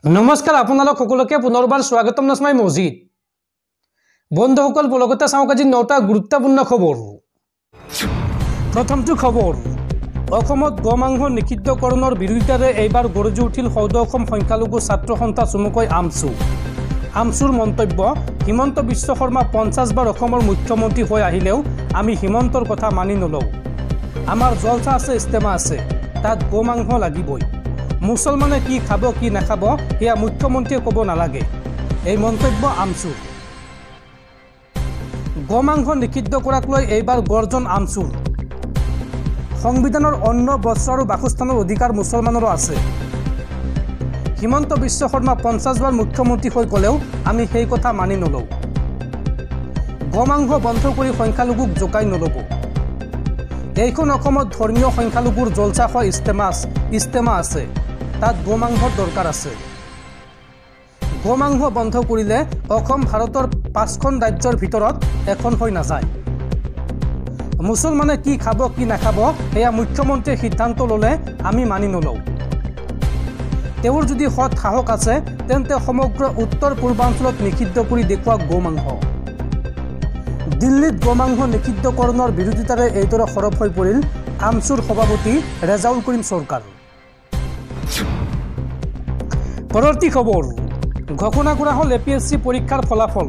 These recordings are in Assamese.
নমস্কাৰ আপোনালোক সকলোকে পুনৰবাৰ স্বাগতম নাছমাই মজিদ বন্ধুসকল পলকতে চাওক আজি 9টা গুৰুত্বপূৰ্ণ খবৰ প্ৰথমটো খবৰ অসমত গোমাংস নিষিদ্ধকৰণৰ বিৰুদ্ধে এইবাৰ গৰজি উঠিল সৌদ অসম সংখ্যালঘু ছাত্ৰ সন্থা চমুকৈ আমচুৰ মন্তব্য হিমন্ত বিশ্ব শৰ্মা 50 বাৰ অসমৰ মুখ্যমন্ত্ৰী হৈ আহিলেও আমি হিমন্তৰ কথা মানি নলওঁ আমাৰ জলসা আছে ইস্তেমা আছে তাত গোমাংস লাগিবই মুছলমানে কি খাব কি নাখাব এয়া মুখ্যমন্ত্ৰীয়ে ক'ব নালাগে এই মন্তব্য আমচুৰ গোমাংস নিষিদ্ধ কৰাক লৈ এইবাৰ গৰ্জন আমচুৰ সংবিধানৰ অন্য বস্ত্ৰ আৰু বাসস্থানৰ অধিকাৰ মুছলমানৰ আছে হিমন্ত বিশ্ব শৰ্মা 50 বাৰ মুখ্যমন্ত্ৰী হৈ গ'লেও আমি সেই কথা মানি নলওঁ গোমাংস বন্ধ কৰি সংখ্যালঘুক জোকাই নল'ব এইখন অসমত ধৰ্মীয় সংখ্যালঘুৰ জলসা হয় ইস্তেমা আছে তাত গোমাংসৰ দৰকাৰ আছে গোমাংস বন্ধ কৰিলে অসম ভাৰতৰ 5খন ৰাজ্যৰ ভিতৰত এখন হৈ নাযায় মুছলমানে কি খাব কি নাখাব এয়া মুখ্যমন্ত্ৰীয়ে সিদ্ধান্ত ল'লে আমি মানি নলওঁ তেওঁৰ যদি সৎ সাহস আছে তেন্তে সমগ্ৰ উত্তৰ পূৰ্বাঞ্চলত নিষিদ্ধ কৰি দেখুৱাওক গোমাংস দিল্লীত গোমাংস নিষিদ্ধকৰণৰ বিৰোধিতাৰে এইদৰে সৰব হৈ পৰিল আমচুৰ সভাপতি ৰেজাউল কৰিম চৰকাৰ পৰৱৰ্তী খবৰ ঘোষণা কৰা হ'ল এপিএছচি পৰীক্ষাৰ ফলাফল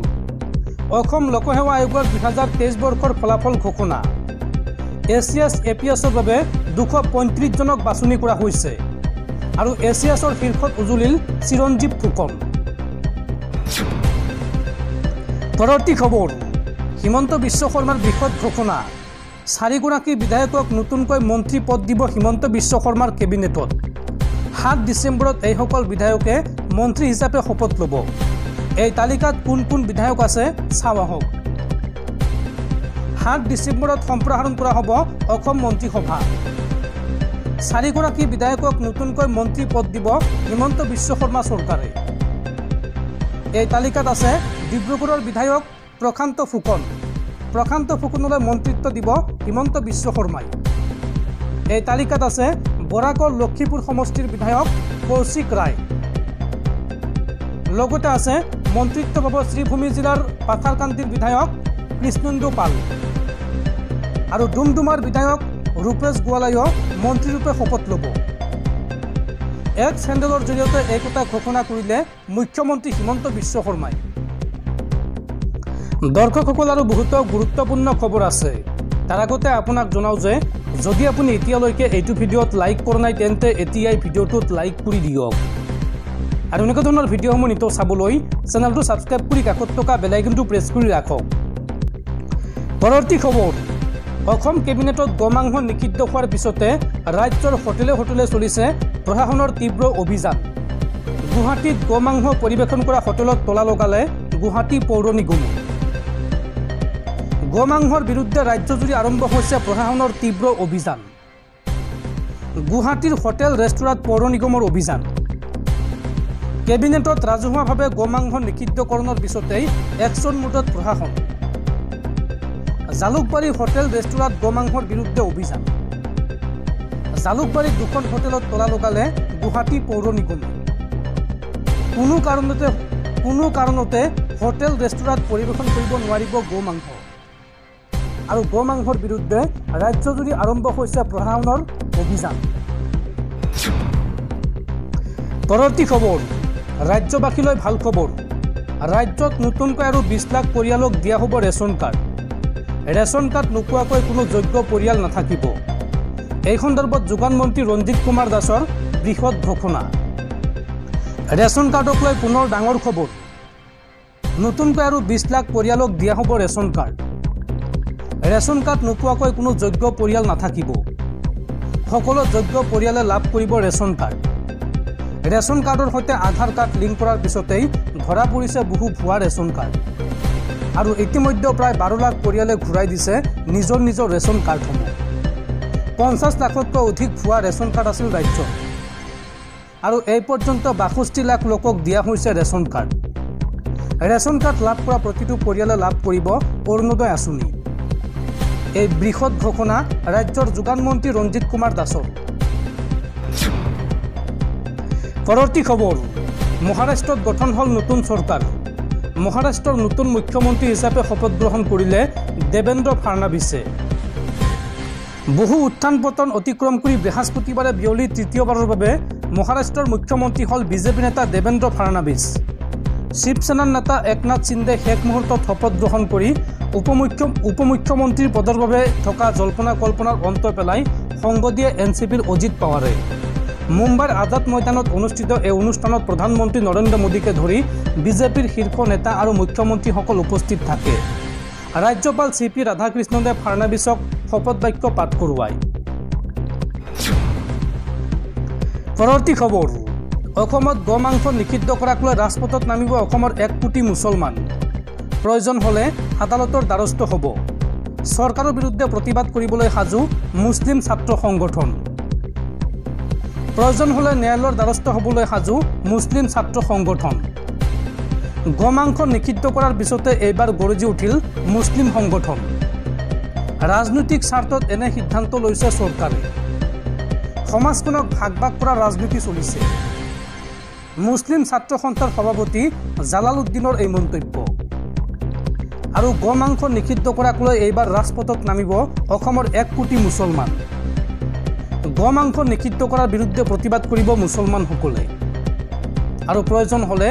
অসম লোকসেৱা আয়োগৰ 2023 বৰ্ষৰ ফলাফল ঘোষণা এপিএছৰ বাবে 235 জনক বাছনি কৰা হৈছে আৰু এছিয়াছৰ শীৰ্ষত উজুলিল চিৰঞ্জীৱ ফুকন পৰৱৰ্তী খবৰ হিমন্ত বিশ্ব শৰ্মাৰ বৃহৎ ঘোষণা 4গৰাকী বিধায়কক নতুনকৈ মন্ত্ৰী পদ দিব হিমন্ত বিশ্ব শৰ্মাৰ কেবিনেটত 7 ডিচেম্বৰত এইসকল বিধায়কে মন্ত্ৰী হিচাপে শপত ল'ব এই তালিকাত কোন কোন বিধায়ক আছে চাওঁ আহক 7 ডিচেম্বৰত সম্প্ৰসাৰণ কৰা হ'ব অসম মন্ত্ৰীসভা 4গৰাকী বিধায়কক নতুনকৈ মন্ত্ৰী পদ দিব হিমন্ত বিশ্ব শৰ্মা চৰকাৰে এই তালিকাত আছে ডিব্ৰুগড়ৰ বিধায়ক প্ৰশান্ত ফুকনলৈ মন্ত্ৰিত্ব দিব হিমন্ত বিশ্ব শৰ্মাই এই তালিকাত আছে বৰাকৰ লক্ষীপুৰ সমষ্টিৰ বিধায়ক কৌশিক ৰায় লগতে আছে মন্ত্ৰিত্ব পাব শ্ৰীভূমি জিলাৰ পাথাৰকান্দিৰ বিধায়ক কৃষ্ণেন্দু পাল আৰু ডুমডুমাৰ বিধায়ক ৰূপেশ গোৱালায়ো মন্ত্ৰীৰূপে শপত ল'ব এক চেণ্ডেলৰ জৰিয়তে এই কথা ঘোষণা কৰিলে মুখ্যমন্ত্ৰী হিমন্ত বিশ্ব শৰ্মাই দৰ্শকসকল আৰু বহুতো গুৰুত্বপূৰ্ণ খবৰ আছে তাৰ আগতে আপোনাক জনাও যে যদি আপুনি এতিয়ালৈকে এইটো ভিডিঅ'ত লাইক কৰা নাই তেন্তে এতিয়াই ভিডিঅ'টোত লাইক কৰি দিয়ক আৰু এনেকুৱা ধৰণৰ ভিডিঅ'সমূহ নিতৌ চাবলৈ চেনেলটো ছাবস্ক্ৰাইব কৰি কাষত থকা বেল আইকনটো প্ৰেছ কৰি ৰাখক পৰৱৰ্তী খবৰ অসম কেবিনেটত গোমাংস নিষিদ্ধ হোৱাৰ পিছতে ৰাজ্যৰ হোটেলে চলিছে প্ৰশাসনৰ তীব্ৰ অভিযান গুৱাহাটীত গোমাংস পৰিৱেশন কৰা হোটেলত তলা লগালে গুৱাহাটী পৌৰ নিগমে গোমাংসৰ বিৰুদ্ধে ৰাজ্যজুৰি আৰম্ভ হৈছে প্ৰশাসনৰ তীব্ৰ অভিযান গুৱাহাটীৰ হোটেল ৰেষ্টুৰাণ্ট পৌৰ নিগমৰ অভিযান কেবিনেটত ৰাজহুৱাভাৱে গোমাংস নিষিদ্ধকৰণৰ পিছতেই একশ্যন মোডত প্ৰশাসন জালুকবাৰী হোটেল ৰেষ্টুৰাণ্ট গোমাংসৰ বিৰুদ্ধে অভিযান জালুকবাৰীত 2খন হোটেলত তলা লগালে গুৱাহাটী পৌৰ নিগমে কোনো কাৰণতে হোটেল ৰেষ্টুৰাণ্ট পৰিৱেশন কৰিব নোৱাৰিব গোমাংস আৰু গোমাংসৰ বিৰুদ্ধে ৰাজ্যজুৰি আৰম্ভ হৈছে প্ৰশাসনৰ অভিযান পৰৱৰ্তী খবৰ ৰাজ্যবাসীলৈ ভাল খবৰ ৰাজ্যত নতুনকৈ আৰু 20 লাখ পৰিয়ালক দিয়া হ'ব ৰেচন কাৰ্ড নোপোৱাকৈ কোনো যোগ্য পৰিয়াল নাথাকিব এই সন্দৰ্ভত যোগান মন্ত্ৰী ৰঞ্জিত কুমাৰ দাসৰ বৃহৎ ঘোষণা ৰেচন কাৰ্ডক লৈ পুনৰ ডাঙৰ খবৰ নতুনকৈ আৰু 20 লাখ পৰিয়ালক দিয়া হ'ব ৰেচন কাৰ্ড নোপোৱাকৈ কোনো যোগ্য পৰিয়াল নাথাকিব সকলো যোগ্য পৰিয়ালে লাভ কৰিব ৰেচন কাৰ্ডৰ সৈতে আধাৰ কাৰ্ড লিংক কৰাৰ পিছতেই ধৰা পৰিছে বহু ভুৱা ৰেচন কাৰ্ড আৰু ইতিমধ্যে প্ৰায় 12 লাখ পৰিয়ালে ঘূৰাই দিছে নিজৰ ৰেচন কাৰ্ডসমূহ 50 লাখতকৈ অধিক ভুৱা ৰেচন কাৰ্ড আছিল ৰাজ্যত আৰু এই পৰ্যন্ত 62 লাখ লোকক দিয়া হৈছে ৰেচন কাৰ্ড লাভ কৰা প্ৰতিটো পৰিয়ালে লাভ কৰিব অৰুণোদয় আঁচনি এই বৃহৎ ঘোষণা ৰাজ্যৰ যোগান মন্ত্ৰী ৰঞ্জিত কুমাৰ দাসৰ পৰৱৰ্তী খবৰ মহাৰাষ্ট্ৰত গঠন হ'ল নতুন চৰকাৰ। মহাৰাষ্ট্ৰৰ নতুন মুখ্যমন্ত্ৰী হিচাপে শপত গ্ৰহণ কৰিলে দেবেন্দ্ৰ ফাডনাভিছে। বহু উত্থান পতন অতিক্ৰম কৰি বৃহস্পতিবাৰে বিয়লি তৃতীয়বাৰৰ বাবে মহাৰাষ্ট্ৰৰ মুখ্যমন্ত্ৰী হ'ল বিজেপি নেতা দেবেন্দ্ৰ ফাডনাভিছ। শিৱসেনাৰ নেতা একনাথ সিন্দে শেষ মুহূৰ্তত শপত গ্ৰহণ কৰি উপমুখ্যমন্ত্ৰীৰ পদৰ বাবে থকা জল্পনা কল্পনাৰ অন্ত পেলাই সংগ দিয়ে এনচিপিৰ অজিত পাৱাৰে। মুম্বাইৰ আজাদ ময়দানত অনুষ্ঠিত এই অনুষ্ঠানত প্ৰধানমন্ত্ৰী নৰেন্দ্ৰ মোদীকে ধৰি বিজেপিৰ শীৰ্ষ নেতা আৰু মুখ্যমন্ত্ৰীসকল উপস্থিত থাকে। ৰাজ্যপাল CP ৰাধাকৃষ্ণনে ফাডনাভিছক শপত বাক্য পাঠ কৰোৱায়। পৰৱৰ্তী খবৰ, অসমত গোমাংস নিষিদ্ধ কৰাক লৈ ৰাজপথত নামিব অসমৰ 1 কোটি মুছলমান। প্ৰয়োজন হ'লে আদালতৰ দ্বাৰস্থ হ'ব। চৰকাৰৰ বিৰুদ্ধে প্ৰতিবাদ কৰিবলৈ সাজু মুছলিম ছাত্ৰ সংগঠন। প্ৰয়োজন হ'লে ন্যায়ালয়ৰ দ্বাৰস্থ হ'বলৈ সাজু মুছলিম ছাত্ৰ সংগঠন। গোমাংস নিষিদ্ধ কৰাৰ পিছতে এইবাৰ গৰজি উঠিল মুছলিম সংগঠন। ৰাজনৈতিক স্বাৰ্থত এনে সিদ্ধান্ত লৈছে চৰকাৰে। সমাজখনক ভাগ ভাগ কৰাৰ ৰাজনীতি চলিছে। মুছলিম ছাত্ৰ সন্থাৰ সভাপতি জালালউদ্দিনৰ এই মন্তব্য। আৰু গোমাংস নিষিদ্ধ কৰাক লৈ এইবাৰ ৰাজপথত নামিব অসমৰ 1 কোটি মুছলমান। গোমাংস নিষিদ্ধ কৰাৰ বিৰুদ্ধে প্ৰতিবাদ কৰিব মুছলমানসকলে। আৰু প্ৰয়োজন হ'লে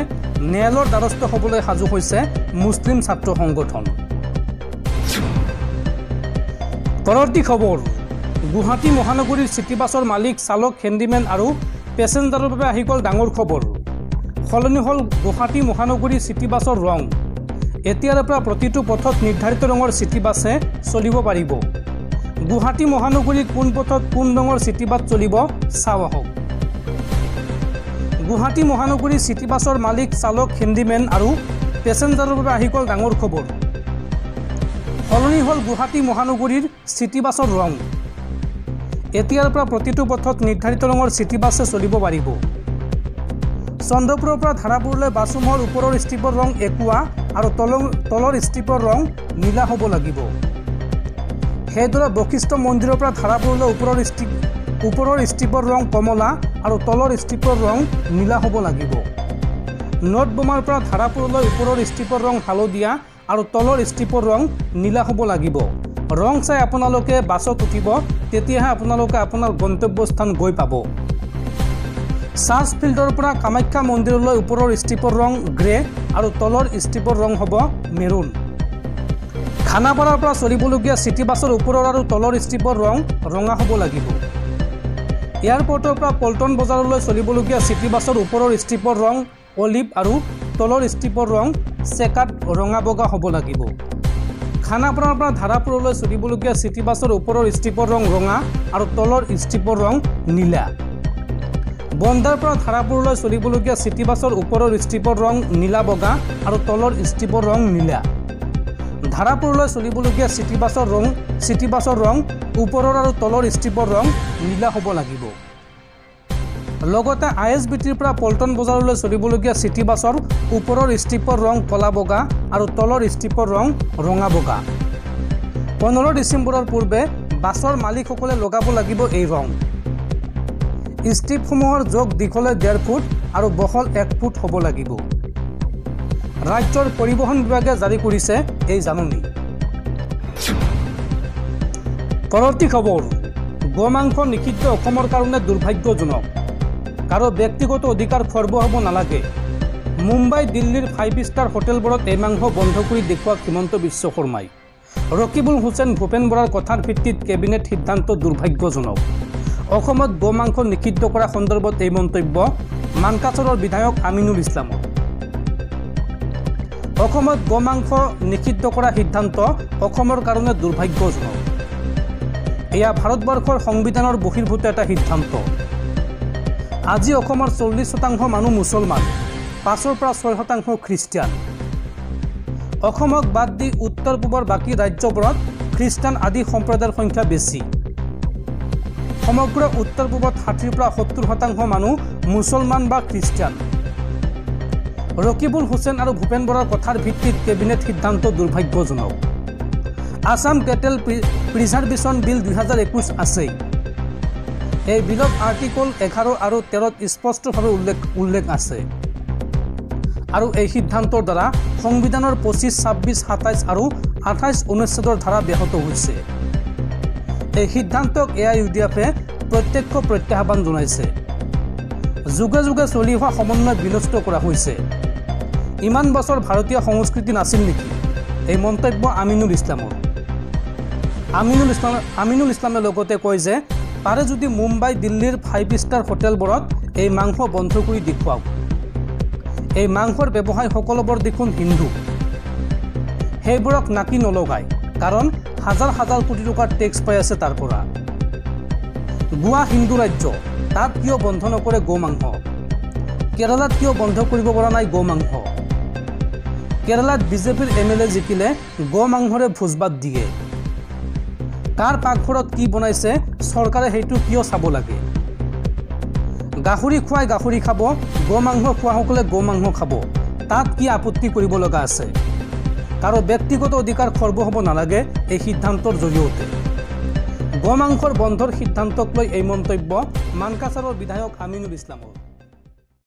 ন্যায়ালয়ৰ দ্বাৰস্থ হ'বলৈ সাজু হৈছে মুছলিম ছাত্ৰ সংগঠন। পৰৱৰ্তী খবৰ, গুৱাহাটী মহানগৰীৰ চিটিবাছৰ মালিক, চালক, হেণ্ডিমেন আৰু পেছেঞ্জাৰৰ বাবে আহি গ'ল ডাঙৰ খবৰ। সলনি হ'ল গুৱাহাটী মহানগৰীৰ চিটিবাছৰ ৰং। এতিয়াৰে পৰা প্ৰতিটো পথত নিৰ্ধাৰিত ৰঙৰ চিটিবাছে চলিব পাৰিব। গুৱাহাটী মহানগৰীৰ কোন পথত কোন ৰঙৰ চিটিবাছ চলিব চাওঁ আহক। গুৱাহাটী মহানগৰীৰ চিটিবাছৰ মালিক, চালক, হেণ্ডিমেন আৰু পেছেঞ্জাৰৰ বাবে আহি গ'ল ডাঙৰ খবৰ। সলনি হ'ল গুৱাহাটী মহানগৰীৰ চিটিবাছৰ ৰং। এতিয়াৰ পৰা প্ৰতিটো পথত নিৰ্ধাৰিত ৰঙৰ চিটিবাছে চলিব পাৰিব। চন্দ্ৰপুৰৰ পৰা ধাৰাপুৰলৈ বাছসমূহৰ ওপৰৰ ষ্ট্ৰিপৰ ৰং একুৱা আৰু তলৰ ষ্ট্ৰিপৰ ৰং নীলা হ'ব লাগিব। সেইদৰে বশিষ্ঠ মন্দিৰৰ পৰা ধাৰাপুৰলৈ ওপৰৰ ষ্ট্ৰিপৰ ৰং কমলা আৰু তলৰ ষ্ট্ৰিপৰ ৰং নীলা হ'ব লাগিব। নৰ্থ বমাৰ পৰা ধাৰাপুৰলৈ ওপৰৰ ষ্ট্ৰিপৰ ৰং হালধীয়া আৰু তলৰ ষ্ট্ৰিপৰ ৰং নীলা হ'ব লাগিব। ৰং চাই আপোনালোকে বাছত উঠিব, তেতিয়াহে আপোনালোকে আপোনাৰ গন্তব্যস্থান গৈ পাব। চাৰ্চ ফিল্ডৰ পৰা কামাখ্যা মন্দিৰলৈ ওপৰৰ ষ্ট্ৰিপৰ ৰং গ্ৰে আৰু তলৰ ষ্ট্ৰিপৰ ৰং হ'ব মেৰুন। খানাপাৰাৰ পৰা চলিবলগীয়া চিটিবাছৰ ওপৰৰ আৰু তলৰ ষ্ট্ৰিপৰ ৰং ৰঙা হ'ব লাগিব। এয়াৰপৰ্টৰ পৰা পল্টন বজাৰলৈ চলিবলগীয়া চিটিবাছৰ ওপৰৰ ষ্ট্ৰিপৰ ৰং অলিভ আৰু তলৰ ষ্ট্ৰিপৰ ৰং চেকাৰ্ড ৰঙা বগা হ'ব লাগিব। খানাপাৰাৰ পৰা ধাৰাপুৰলৈ চলিবলগীয়া চিটিবাছৰ ওপৰৰ ষ্ট্ৰিপৰ ৰং ৰঙা আৰু তলৰ ষ্ট্ৰিপৰ ৰং নীলা। বন্দাৰ পৰা ধাৰাপুৰলৈ চলিবলগীয়া চিটিবাছৰ ওপৰৰ ষ্ট্ৰিপৰ ৰং নীলা বগা আৰু তলৰ ষ্ট্ৰিপৰ ৰং নীলা। ধাৰাপুৰলৈ চলিবলগীয়া চিটিবাছৰ ৰং ওপৰৰ আৰু তলৰ ষ্ট্ৰিপৰ ৰং নীলা হ'ব লাগিব। লগতে ISBTৰ পৰা পল্টন বজাৰলৈ চলিবলগীয়া চিটিবাছৰ ওপৰৰ ষ্ট্ৰিপৰ ৰং কলা বগা আৰু তলৰ ষ্ট্ৰিপৰ ৰং ৰঙা বগা। 15 ডিচেম্বৰৰ পূৰ্বে বাছৰ মালিকসকলে লগাব লাগিব এই ৰং। ষ্ট্ৰিপসমূহৰ যোগ দীঘলে 1.5 ফুট আৰু বহল 1 ফুট হ'ব লাগিব। ৰাজ্যৰ পৰিবহণ বিভাগে জাৰি কৰিছে এই জাননী। পৰৱৰ্তী খবৰ, গোমাংস নিষিদ্ধ অসমৰ কাৰণে দুৰ্ভাগ্যজনক। কাৰো ব্যক্তিগত অধিকাৰ খৰ্ব হ'ব নালাগে। মুম্বাই, দিল্লীৰ 5 ষ্টাৰ হোটেলবোৰত এই মাংস বন্ধ কৰি দেখুওৱা হিমন্ত বিশ্ব শৰ্মাই। ৰকিবুল হুছেইন ভূপেন বৰাৰ কথাৰ ভিত্তিত কেবিনেট সিদ্ধান্ত দুৰ্ভাগ্যজনক। অসমত গোমাংস নিষিদ্ধ কৰা সন্দৰ্ভত এই মন্তব্য মানকাচৰৰ বিধায়ক আমিনুল ইছলামৰ। অসমত গোমাংস নিষিদ্ধ কৰা সিদ্ধান্ত অসমৰ কাৰণে দুৰ্ভাগ্যজনক। এয়া ভাৰতবৰ্ষৰ সংবিধানৰ বহিৰ্ভূত এটা সিদ্ধান্ত। আজি অসমৰ 40% মানুহ মুছলমান, 5ৰ পৰা 6% খ্ৰীষ্টিয়ান। অসমক বাদ দি উত্তৰ পূবৰ বাকী ৰাজ্যবোৰত খ্ৰীষ্টান আদি সম্প্ৰদায়ৰ সংখ্যা বেছি। সমগ্ৰ উত্তৰ পূবত 60ৰ পৰা 70% মানুহ মুছলমান বা খ্ৰীষ্টিয়ান। ৰকিবুল হুছেইন আৰু ভূপেন বৰাৰ কথাৰ ভিত্তিত কেবিনেট সিদ্ধান্ত দুৰ্ভাগ্যজনক। আসাম কেটেল প্ৰিজাৰ্ভেশ্যন বিল 2021 আছে। এই বিলত আৰ্টিকল 11 আৰু 13ত স্পষ্টভাৱে উল্লেখ আছে। আৰু এই সিদ্ধান্তৰ দ্বাৰা সংবিধানৰ 25, 26, 27 আৰু 28 অনুচ্ছেদৰ ধাৰা ব্যাহত হৈছে। এই সিদ্ধান্তক AIUDF-এ প্ৰত্যক্ষ প্ৰত্যাহ্বান জনাইছে। যুগে যুগে চলি অহা সমন্বয় বিনষ্ট কৰা হৈছে। ইমান বছৰ ভাৰতীয় সংস্কৃতি নাছিল নেকি? এই মন্তব্য আমিনুল ইছলামৰ। আমিনুল ইছলামে লগতে কয় যে পাৰে যদি মুম্বাই, দিল্লীৰ 5 ষ্টাৰ হোটেলবোৰত এই মাংস বন্ধ কৰি দেখুৱাওক। এই মাংসৰ ব্যৱসায় সকলোবোৰ দেখোন হিন্দু। সেইবোৰক নাকি নলগায়, কাৰণ হাজাৰ হাজাৰ কোটি টকাৰ টেক্স পাই আছে তাৰ পৰা। গোৱা হিন্দু ৰাজ্য, তাত কিয় বন্ধ নকৰে গো মাংস? কেৰালাত কিয় বন্ধ কৰিব পৰা নাই গো মাংস? কেৰালাত বিজেপিৰ MLA জিকিলে গো মাংসৰে ভোজভাত দিয়ে। কাৰ পাকঘৰত কি বনাইছে চৰকাৰে সেইটো কিয় চাব লাগে? গাহৰি খুৱাই গাহৰি খাব, গো মাংস খোৱাসকলে গো মাংস খাব, তাত কি আপত্তি কৰিব লগা আছে? কাৰো ব্যক্তিগত অধিকাৰ খৰ্ব হ'ব নালাগে এই সিদ্ধান্তৰ জৰিয়তে। গো মাংসৰ বন্ধৰ সিদ্ধান্তক লৈ এই মন্তব্য মানকাছাৰৰ বিধায়ক আমিনুল ইছলামৰ।